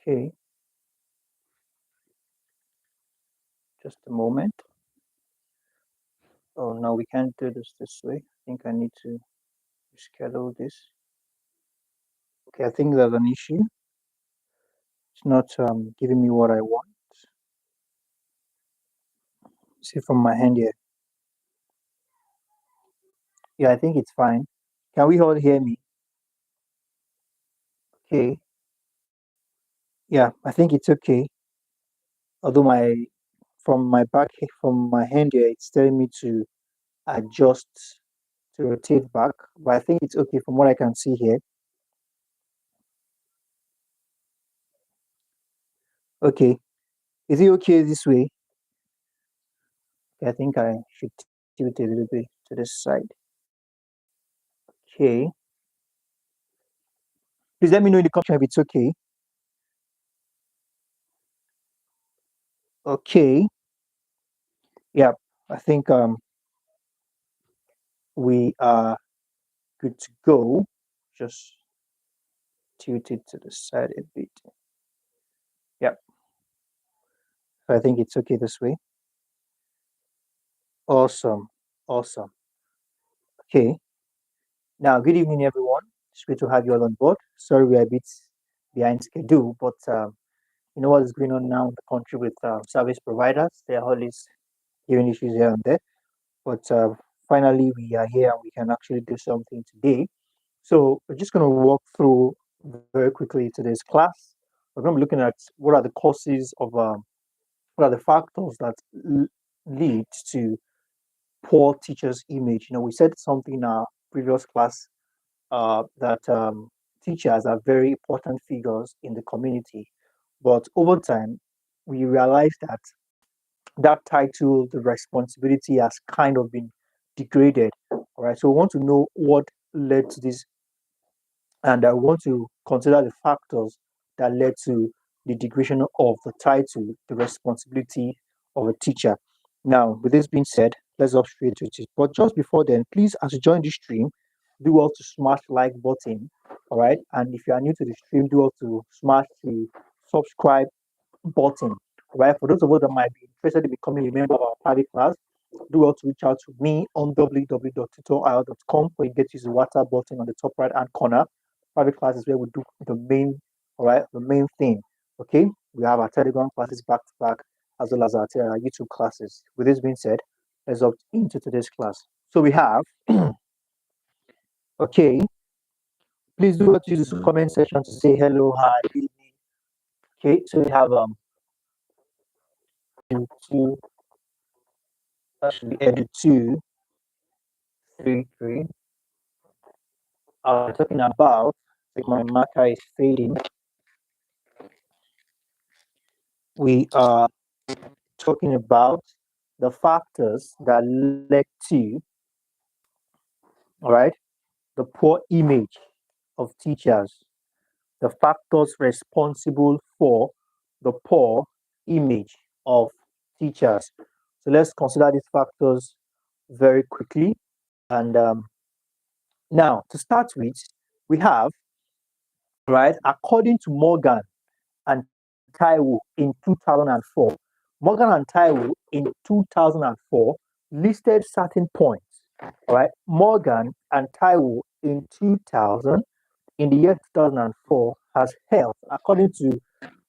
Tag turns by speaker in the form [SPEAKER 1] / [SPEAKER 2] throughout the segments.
[SPEAKER 1] Okay, just a moment. Oh no, we can't do this way. I think I need to reschedule this. Okay, I think there's an issue. It's not giving me what I want. See from my hand here. Yeah, I think it's fine. Can we all hear me? Okay. Yeah, I think it's okay. Although from my hand here, it's telling me to adjust to rotate back, but I think it's okay from what I can see here. Okay, is it okay this way? I think I should tilt it a little bit to this side. Okay, please let me know in the comment if it's okay. Okay, yeah, I think we are good to go. Just tilt it to the side a bit. Yeah, I think it's okay this way. Awesome, awesome. Okay, now good evening, everyone. It's great to have you all on board. Sorry, we're a bit behind schedule, but you know what is going on now in the country with service providers. There are always giving issues here and there, but finally we are here and we can actually do something today. So we're just going to walk through very quickly today's class. We're going to be looking at what are the causes of what are the factors that lead to poor teachers' image. You know, we said something in our previous class that teachers are very important figures in the community, but over time we realized that that title, the responsibility has kind of been degraded. All right, so we want to know what led to this, and I want to consider the factors that led to the degradation of the title, the responsibility of a teacher. Now, with this being said, let's go straight to it. But just before then, please, as you join the stream, do well to smash the like button. All right, and if you are new to the stream, do well to smash the subscribe button. Right, for those of us that might be interested in becoming a member of our private class, do well to reach out to me on www.tutorial.com, where you get to use the WhatsApp button on the top right hand corner. Private classes where we do the main, all right, the main thing. Okay, we have our Telegram classes back to back, as well as our YouTube classes. With this being said, let's opt into today's class. So we have, okay, please do not use the comment section to say hello, hi, good evening. Okay, so we have into actually EDU233. Talking about, like my marker is fading. We are talking about the factors that led to, all right, the poor image of teachers, the factors responsible for the poor image of teachers. So let's consider these factors very quickly. And now, to start with, we have, right, according to Morgan and Taiwo in 2004, Morgan and Taiwo in 2004 listed certain points. All right, Morgan and Taiwo in 2000, in the year 2004, has held, according to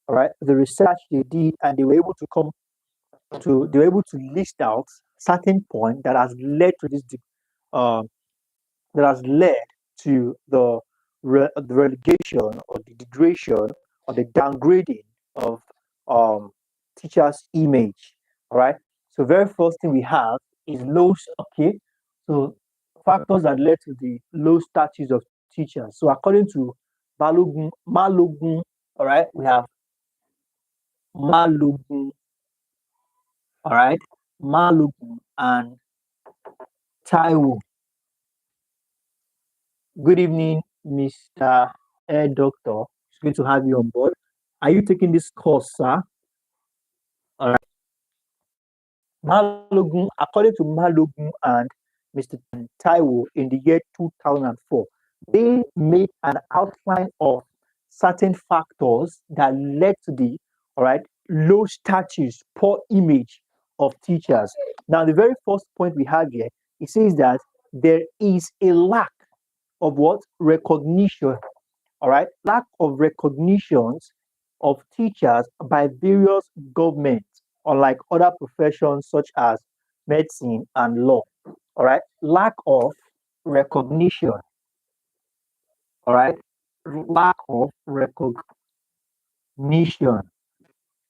[SPEAKER 1] all right the research they did, and they were able to list out certain points that has led to this uh, that has led to the relegation or the degradation or the downgrading of um, teachers' image. All right. So very first thing we have is low. Okay. So factors that led to the low status of teachers. So according to Malogun, all right, we have Malogun, all right, Malogun and Taiwo. Good evening, Mr. Air Doctor. It's good to have you on board. Are you taking this course, sir? All right. Malogun, according to Malogun and Mr. Taiwo in the year 2004, they made an outline of certain factors that led to the all right low status, poor image of teachers. Now, the very first point we have here, it says that there is a lack of what recognition, all right, lack of recognitions of teachers by various governments, unlike other professions such as medicine and law. All right, lack of recognition, all right, lack of recognition,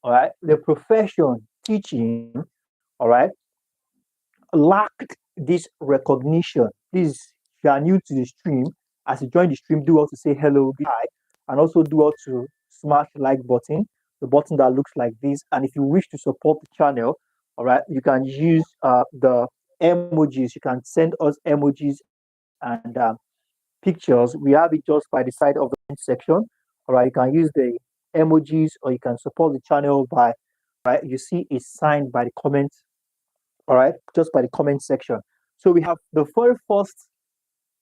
[SPEAKER 1] all right, the profession teaching, all right, lacked this recognition. Please, if you are new to the stream, as you join the stream, do also say hello, hi, and also do also smash like button, the button that looks like this. And if you wish to support the channel, all right, you can use the emojis. You can send us emojis and pictures. We have it just by the side of the comment section. All right, you can use the emojis, or you can support the channel by right. You see it's signed by the comment, all right, just by the comment section. So we have the very first,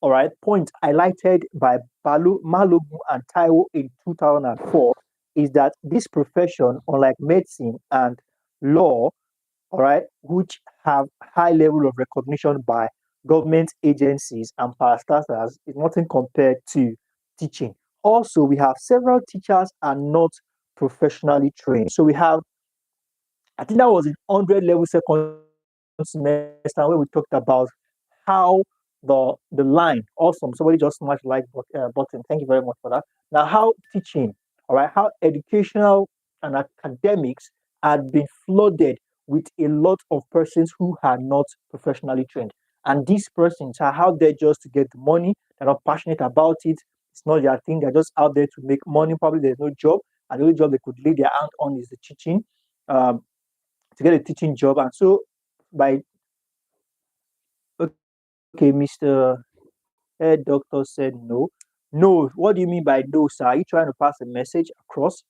[SPEAKER 1] all right, point highlighted by Malogu and Taiwo in 2004 is that this profession, unlike medicine and law, all right, which have high level of recognition by government agencies and parastatals, is nothing compared to teaching. Also, we have several teachers are not professionally trained. So we have, I think that was in 100 level second semester where we talked about how the line, awesome, somebody just smashed like button. Thank you very much for that. Now, how teaching, all right, how educational and academics had been flooded with a lot of persons who are not professionally trained. And these persons are out there just to get the money. They're not passionate about it. It's not their thing. They're just out there to make money. Probably there's no job, and the only job they could lay their hand on is the teaching. Um, to get a teaching job. And so by okay, Mr. Head Doctor said no. No, what do you mean by no, sir? Are you trying to pass a message across?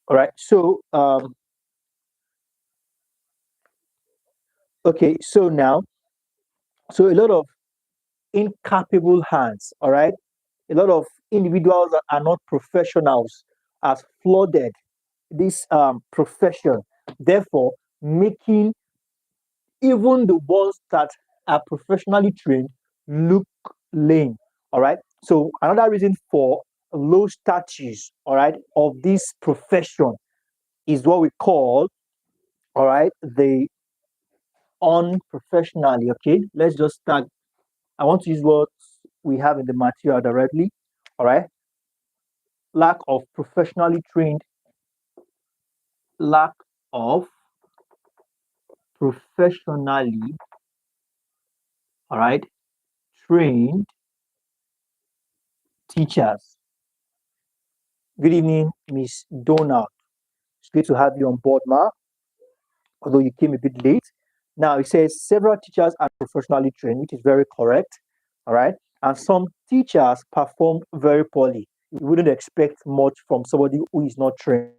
[SPEAKER 1] All right. So okay, so now so a lot of incapable hands, all right, a lot of individuals that are not professionals has flooded this profession, therefore making even the ones that are professionally trained look lame. All right. So another reason for low status, all right, of this profession is what we call, all right, the unprofessionally. Okay, let's just start. I want to use what we have in the material directly. All right, lack of professionally trained, lack of professionally, all right, trained teachers. Good evening, Miss Donald. It's great to have you on board, Ma, although you came a bit late. Now, it says several teachers are professionally trained, which is very correct. All right. And some teachers perform very poorly. You wouldn't expect much from somebody who is not trained.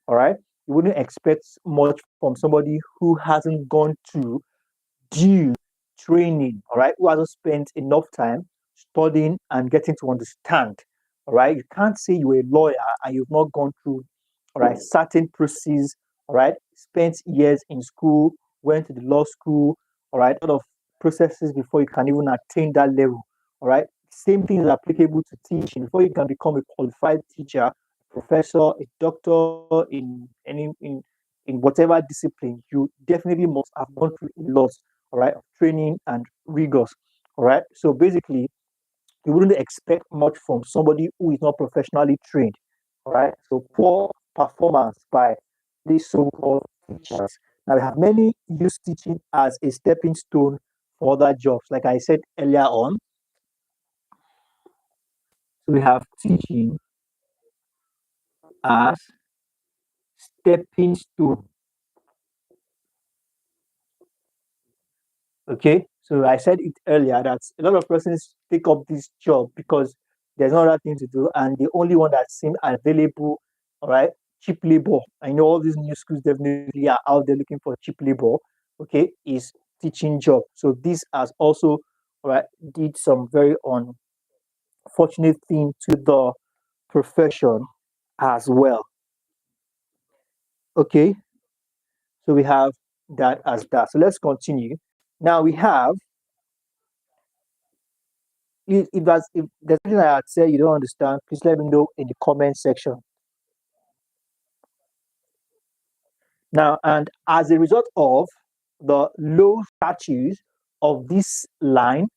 [SPEAKER 1] All right. You wouldn't expect much from somebody who hasn't gone to due training, all right, who hasn't spent enough time studying and getting to understand. All right. You can't say you're a lawyer and you've not gone through, all right, certain processes, all right, spent years in school, went to the law school, all right, a lot of processes before you can even attain that level. All right. Same thing is applicable to teaching. Before you can become a qualified teacher, professor, a doctor in in whatever discipline, you definitely must have gone through a lot, all right, of training and rigors. All right. So basically, you wouldn't expect much from somebody who is not professionally trained. All right. So poor performance by these so-called teachers. Now we have many use teaching as a stepping stone for other jobs. Like I said earlier on, so we have teaching as stepping stone. Okay, so I said it earlier that a lot of persons take up this job because there's no other thing to do, and the only one that seems available, all right, cheap labor. I know all these new schools definitely are out there looking for cheap labor. Okay, is teaching job. So this has also, all right, did some very unfortunate thing to the profession as well. Okay, so we have that as that. So let's continue. Now we have if there's something I had said you don't understand, please let me know in the comment section. Now, and as a result of the low status of this line,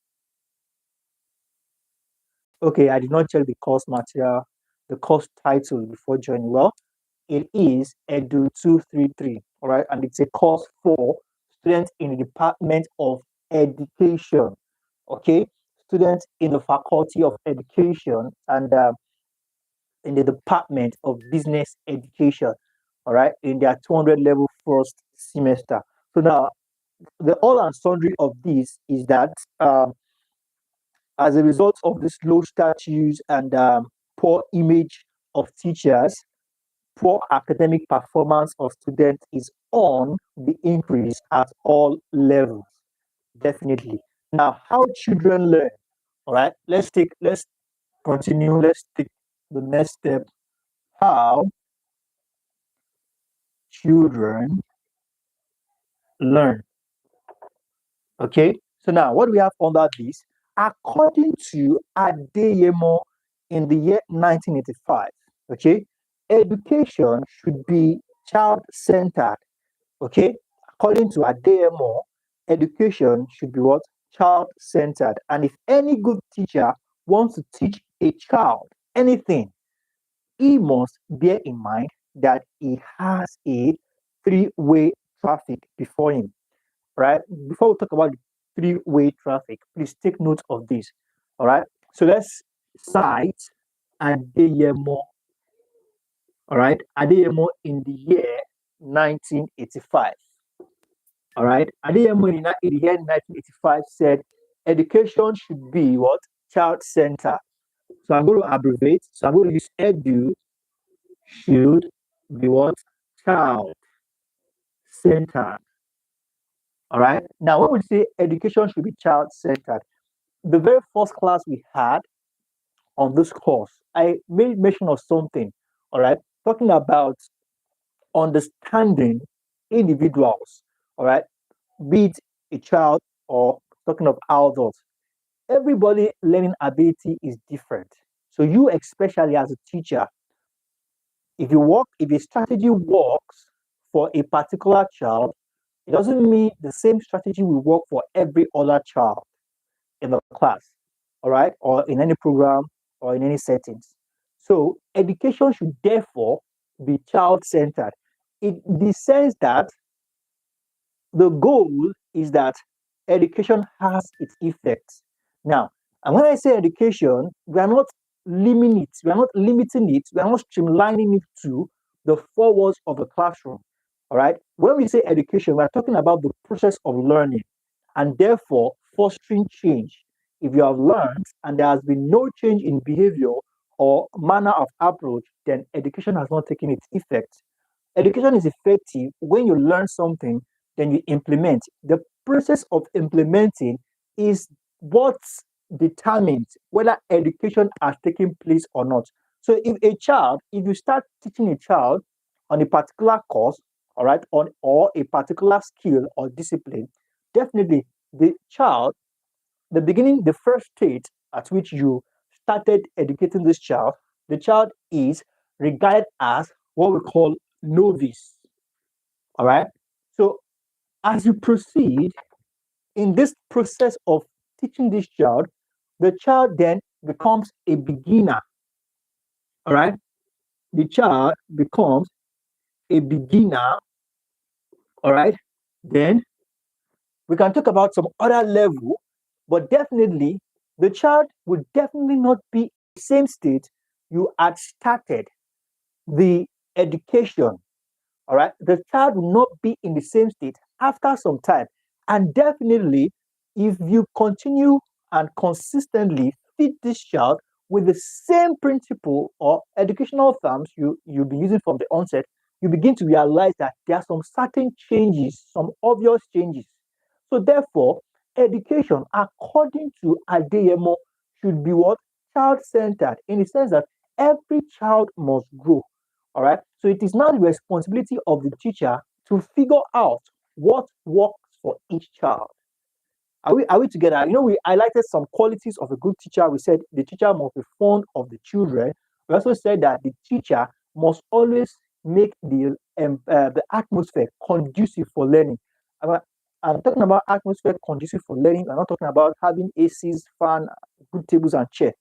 [SPEAKER 1] okay, I did not check the course material, the course title before joining. Well, it is EDU233, all right, and it's a course for students in the Department of Education, okay, students in the Faculty of Education and in the Department of Business Education, all right, in their 200 level first semester. So now, the all and sundry of this is that as a result of this low status and poor image of teachers, poor academic performance of students is on the increase at all levels. Definitely. Now, how children learn. All right, let's continue. Let's take the next step. How children learn. Okay, so now what we have under this, according to Adeyemo in the year 1985, okay, education should be child-centered. Okay, according to Adeyemo, education should be what? Child-centered. And if any good teacher wants to teach a child anything, he must bear in mind that he has a three-way traffic before him, right? Before we talk about the three-way traffic, please take note of this. All right. So let's cite Adeyemo. All right, Adeyemo in the year 1985. All right, Adeyemo in the year 1985 said education should be what? Child center. So I'm going to abbreviate. So I'm going to use edu should be what? Child centered. All right. Now, when we say education should be child centered, the very first class we had on this course, I made mention of something. All right. Talking about understanding individuals. All right. Be it a child or talking of adults. Everybody learning ability is different. So you, especially as a teacher, if a strategy works for a particular child, it doesn't mean the same strategy will work for every other child in the class, all right, or in any program or in any settings. So education should therefore be child-centered in the sense that the goal is that education has its effects. Now, and when I say education, we are not limiting it, we are not limiting it, we are not streamlining it to the four walls of the classroom. All right. When we say education, we are talking about the process of learning and therefore fostering change. If you have learned and there has been no change in behavior or manner of approach, then education has not taken its effect. Education is effective when you learn something, then you implement. The process of implementing is what determines whether education has taken place or not. So if you start teaching a child on a particular course, all right, on or a particular skill or discipline, definitely the child, the first stage at which you started educating this child, the child is regarded as what we call novice. All right. So as you proceed in this process of teaching this child, the child then becomes a beginner. All right. The child becomes a beginner. All right. Then we can talk about some other level, but definitely the child would definitely not be the same state you had started the education. All right, the child will not be in the same state after some time. And definitely, if you continue and consistently feed this child with the same principle or educational terms you've been using from the onset, you begin to realize that there are some certain changes, some obvious changes. So therefore, education, according to Adeyemo, should be what? Child-centered, in the sense that every child must grow. All right. So it is now the responsibility of the teacher to figure out what works for each child. Are we together? We highlighted some qualities of a good teacher. We said the teacher must be fond of the children. We also said that the teacher must always make the atmosphere conducive for learning. I'm, I'm talking about atmosphere conducive for learning. I'm not talking about having ACs, fan, good tables, and chair.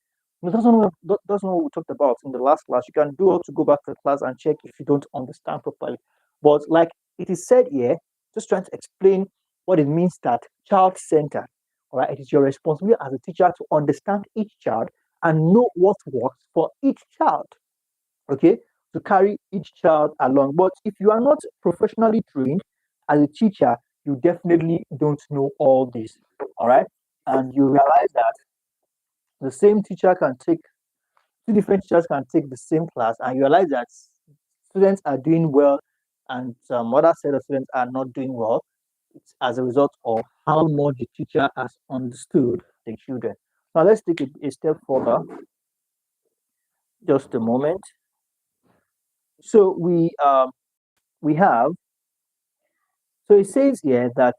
[SPEAKER 1] No, that's not what we talked about in the last class. You can do all to go back to the class and check if you don't understand properly. But like it is said here, just trying to explain what it means that child centered. All right, it is your responsibility as a teacher to understand each child and know what works for each child. Okay, to carry each child along. But if you are not professionally trained as a teacher, you definitely don't know all this. All right, and you realize that the same teacher can take two different teachers can take the same class, and you realize that students are doing well and some other set of students are not doing well. It's as a result of how much the teacher has understood the children. Now let's take it a step further. Just a moment. So we have so it says here that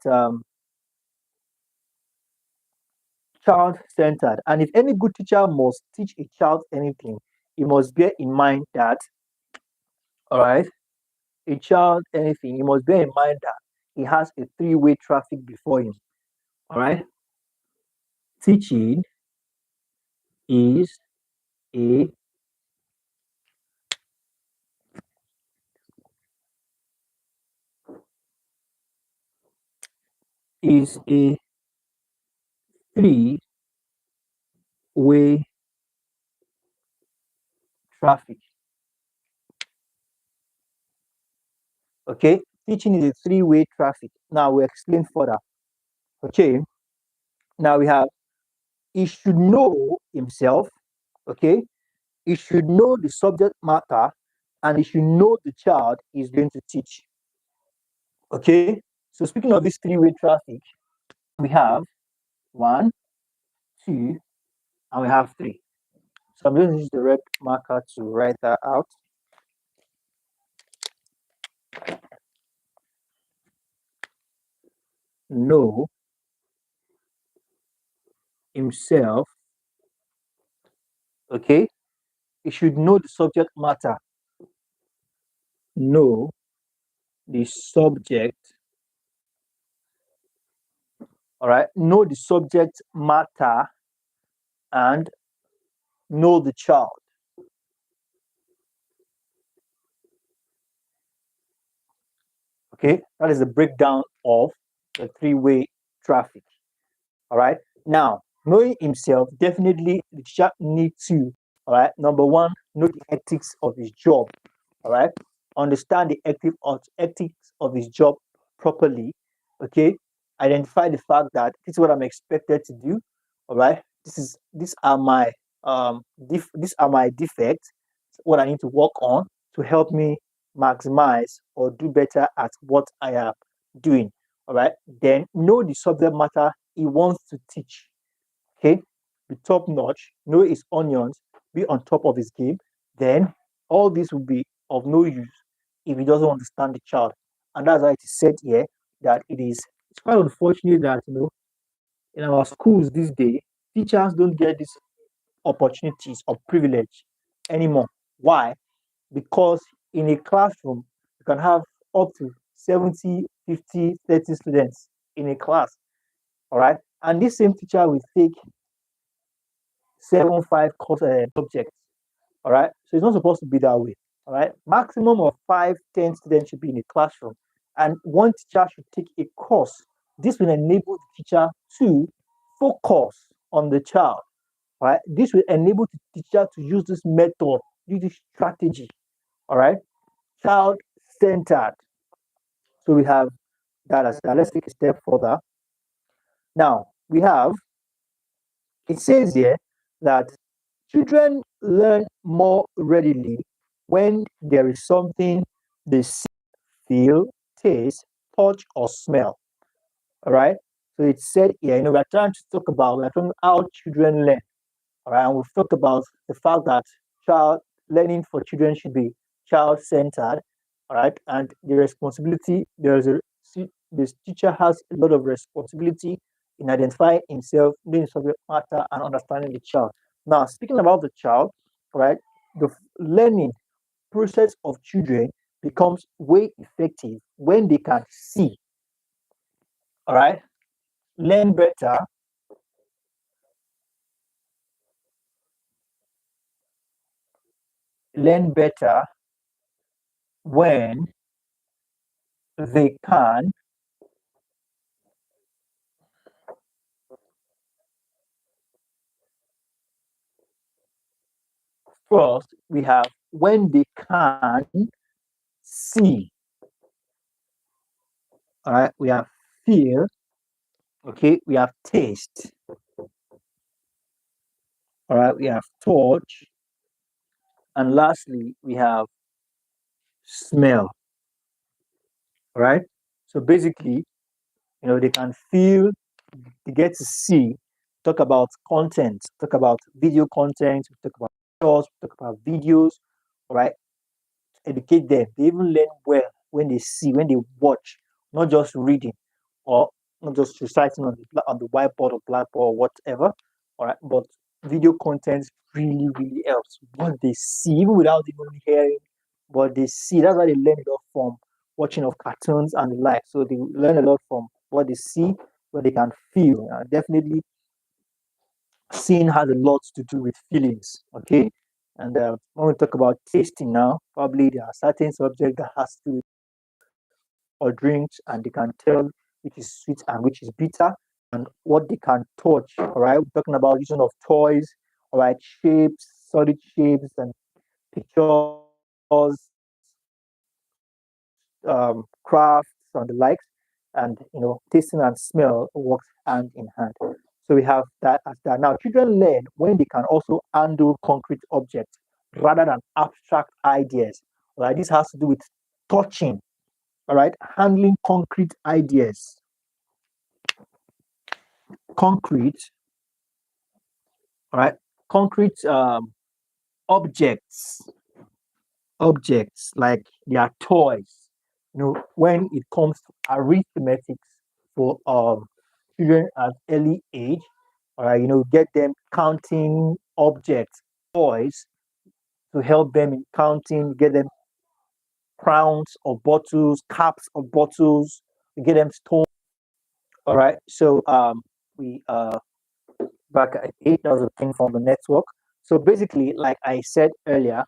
[SPEAKER 1] child centered, and if any good teacher must teach a child anything, he must bear in mind that, all right, a child anything, he must bear in mind that he has a three-way traffic before him. All right, teaching is a is a three-way traffic. Okay, teaching is a three-way traffic. Now we explain further. Okay, now we have he should know himself. Okay, he should know the subject matter, and he should know the child he's going to teach. Okay, so speaking of this three-way traffic, we have one, two, and we have three. So I'm going to use the red marker to write that out. Know himself. Okay, he should know the subject matter. Know the subject. All right, know the subject matter and know the child. Okay, that is the breakdown of the three-way traffic. All right. Now, knowing himself, definitely the teacher needs to, all right, number one, know the ethics of his job. All right. Understand the ethics of his job properly. Okay. Identify the fact that this is what I'm expected to do. All right. These are my defects, what I need to work on to help me maximize or do better at what I am doing. All right. Then know the subject matter he wants to teach. Okay. Be top notch, know his onions, be on top of his game. Then all this will be of no use if he doesn't understand the child. And that's why it is said here that it's quite unfortunate that in our schools these days, teachers don't get these opportunities or privilege anymore. Why? Because in a classroom, you can have up to 70, 50, 30 students in a class. All right. And this same teacher will take 7, 5 course subjects. All right. So it's not supposed to be that way. All right. Maximum of 5, 10 students should be in a classroom. And one teacher should take a course. This will enable the teacher to focus on the child. All right. This will enable the teacher to use this method, use this strategy. All right. Child centered. So we have that as that. Let's take a step further. Now we have it says here that children learn more readily when there is something they see, feel, taste, touch, or smell. All right. So it said here, we're trying to talk about how children learn. All right. And we've talked about the fact that child learning for children should be child centered, all right, and the responsibility this teacher has a lot of responsibility in identifying himself, doing subject matter, and understanding the child. Now, speaking about the child, all right, the learning process of children becomes way effective when they can see, all right, learn better, learn better when they can. First, we have when they can see, all right, we have feel, okay, we have taste, all right, we have touch, and lastly, we have smell, all right. So basically, they can feel, they get to see, talk about content, talk about video content, talk about shorts, talk about videos, all right, educate them. They even learn well when they see, when they watch, not just reading or not just reciting on the whiteboard or blackboard or whatever. All right, but video content really, really helps. What they see, even without even hearing, what they see. That's why they learn a lot from watching of cartoons and the like. So they learn a lot from what they see, what they can feel. Definitely, seeing has a lot to do with feelings. Okay, and when we talk about tasting now, probably there are certain subjects that has to or drinks, and they can tell which is sweet and which is bitter, and what they can touch. All right, we're talking about using of toys, all right, shapes, solid shapes, and pictures, crafts, and the likes. And tasting and smell works hand in hand. So we have that as that. Now, children learn when they can also handle concrete objects rather than abstract ideas. All right, this has to do with touching, all right, handling concrete ideas, concrete, all right, concrete objects, objects like their toys. When it comes to arithmetics for children at early age, all right, get them counting objects, toys to help them in counting, get them crowns or bottles, caps or bottles, get them stones. All right, so we back at 8. That was a thing from the network. So basically, like I said earlier,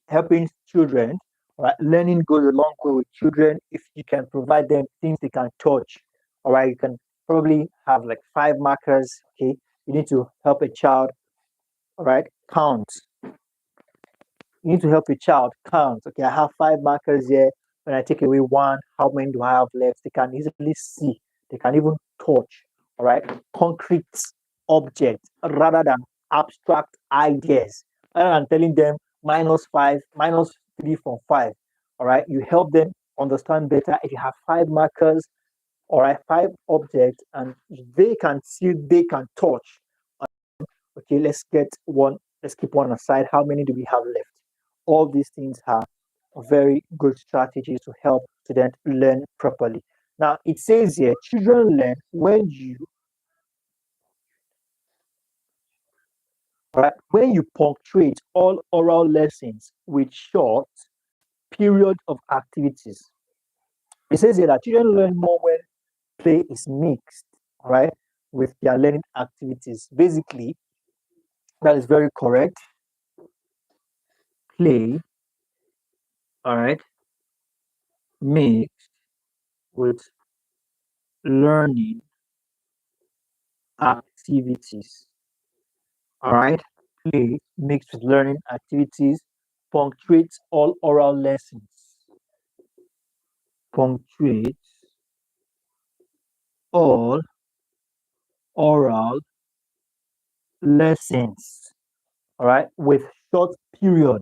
[SPEAKER 1] helping children, right? Learning goes a long way with children if you can provide them things they can touch. All right, you can probably have like 5 markers. Okay, you need to help a child, all right, count. You need to help your child count. Okay, I have 5 markers here. When I take away one, how many do I have left? They can easily see. They can even touch. All right, concrete objects rather than abstract ideas. Rather than telling them -5, -3 from 5. All right, you help them understand better if you have 5 markers. All right, 5 objects, and they can see, they can touch. Okay, let's keep one aside. How many do we have left? All these things are very good strategies to help students learn properly. Now it says here, children learn when you punctuate all oral lessons with short period of activities. It says here that children learn more when play is mixed, all right, with their learning activities. Basically, that is very correct. Play, all right, mixed with learning activities. All right. Play mixed with learning activities punctuates all oral lessons. Punctuates all oral lessons. All right. Period.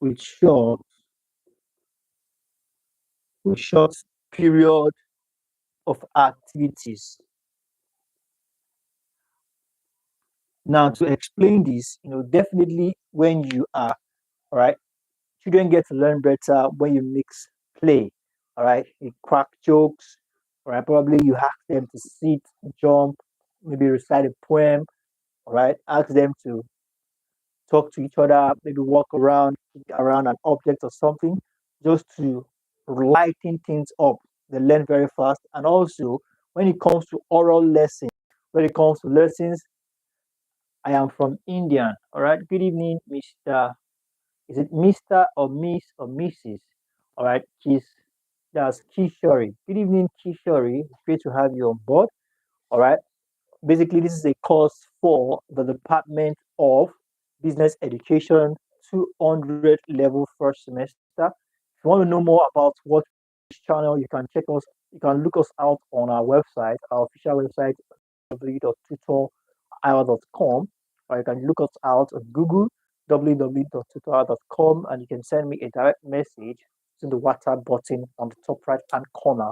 [SPEAKER 1] With short, with short period of activities. Now, to explain this, definitely when you are, all right, children get to learn better when you mix play, all right, you crack jokes, all right, probably you ask them to sit, jump, maybe recite a poem, all right, ask them to talk to each other, maybe walk around an object or something, just to lighten things up. They learn very fast. And also, when it comes to oral lessons, when it comes to lessons, I am from India. All right. Good evening, Mr. Is it Mr. or Miss or Mrs.? All right. That's Kishori. Good evening, Kishori. It's great to have you on board. All right. Basically, this is a course for the Department of Business Education 200 level first semester. If you want to know more about what this channel, you can look us out on our website, our official website, www.tutorhour.com, or you can look us out on Google, www.tutorhour.com, and you can send me a direct message to the WhatsApp button on the top right hand corner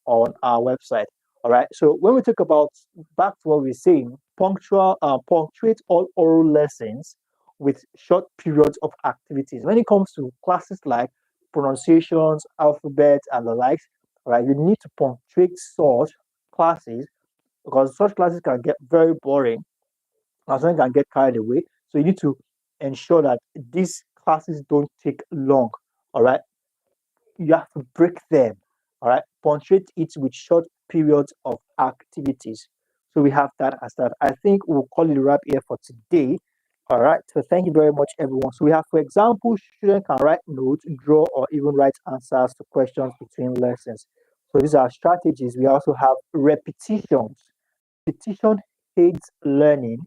[SPEAKER 1] on our website. All right. So when we talk about back to what we're saying, punctuate all oral lessons with short periods of activities. When it comes to classes like pronunciations, alphabet, and the likes, all right, you need to punctuate such classes because such classes can get very boring and some can get carried away. So you need to ensure that these classes don't take long. All right, you have to break them. All right, punctuate it with short periods of activities. So we have that as that. I think we'll call it a wrap here for today. All right, so thank you very much, everyone. So we have, for example, students can write notes, draw, or even write answers to questions between lessons. So these are strategies. We also have repetitions. Repetition aids learning.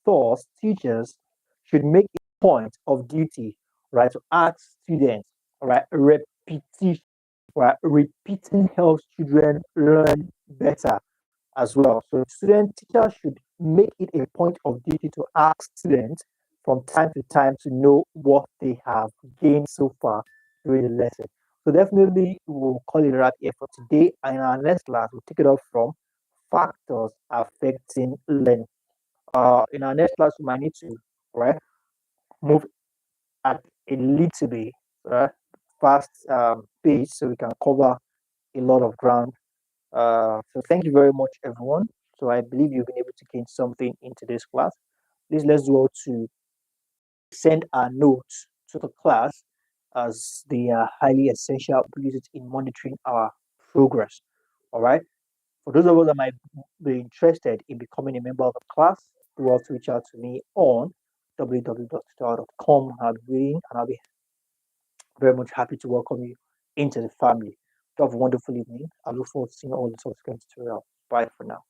[SPEAKER 1] Thus, teachers should make a point of duty, right, to ask students, right, repetition, right, repeating helps children learn better as well. So, student teachers should make it a point of duty to ask students from time to time to know what they have gained so far during the lesson. So, definitely, we'll call it a wrap here for today. And in our next class, we'll take it up from factors affecting learning. In our next class, we might need to right move at a little bit uh, fast pace so we can cover a lot of ground. So thank you very much, everyone. So I believe you've been able to gain something into this class. Please let's do all to send our notes to the class as they are highly essential. We use it in monitoring our progress. All right. For those of us that might be interested in becoming a member of the class, do also reach out to me on www.tutor.com. I'll be waiting and I'll be very much happy to welcome you into the family. Have a wonderful evening. I look forward to seeing you all in the subsequent tutorial. Bye for now.